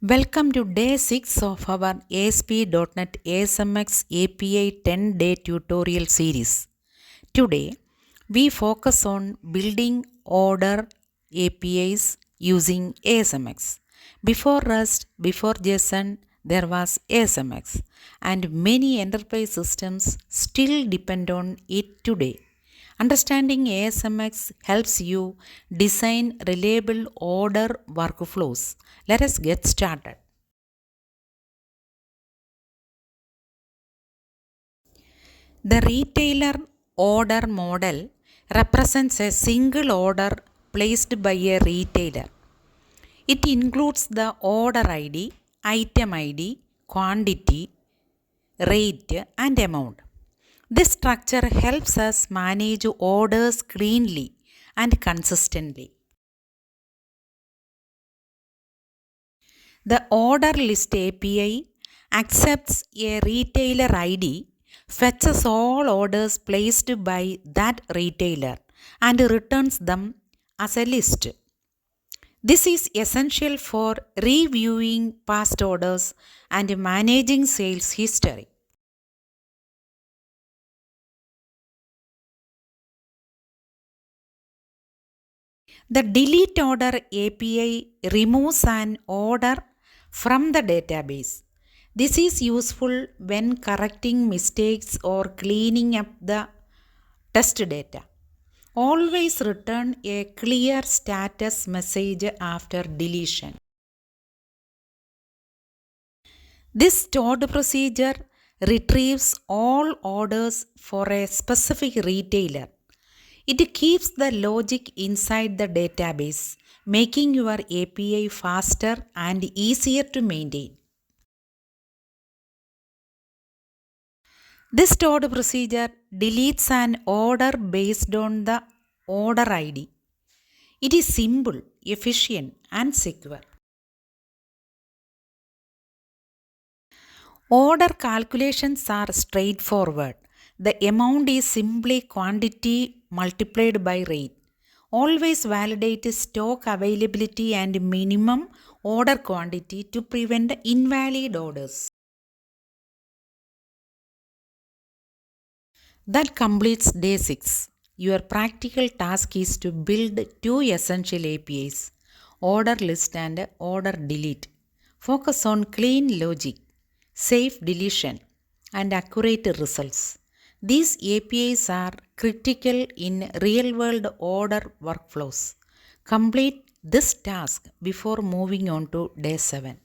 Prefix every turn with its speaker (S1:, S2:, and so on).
S1: Welcome to day 6 of our ASP.NET ASMX API 10-day tutorial series. Today, we focus on building order APIs using ASMX. Before Rust, before JSON, there was ASMX, and many enterprise systems still depend on it today. Understanding ASMX helps you design reliable order workflows. Let us get started. The retailer order model represents a single order placed by a retailer. It includes the order ID, item ID, quantity, rate, and amount. This structure helps us manage orders cleanly and consistently. The order list API accepts a retailer ID, fetches all orders placed by that retailer, and returns them as a list. This is essential for reviewing past orders and managing sales history. The delete order API removes an order from the database. This is useful when correcting mistakes or cleaning up the test data. Always return a clear status message after deletion. This stored procedure retrieves all orders for a specific retailer. It keeps the logic inside the database, making your API faster and easier to maintain. This stored procedure deletes an order based on the order ID. It is simple, efficient, and secure. Order calculations are straightforward. The amount is simply quantity multiplied by rate. Always validate stock availability and minimum order quantity to prevent invalid orders. That completes day 6. Your practical task is to build two essential APIs, order list and order delete. Focus on clean logic, safe deletion, and accurate results. These APIs are critical in real-world order workflows. Complete this task before moving on to day 7.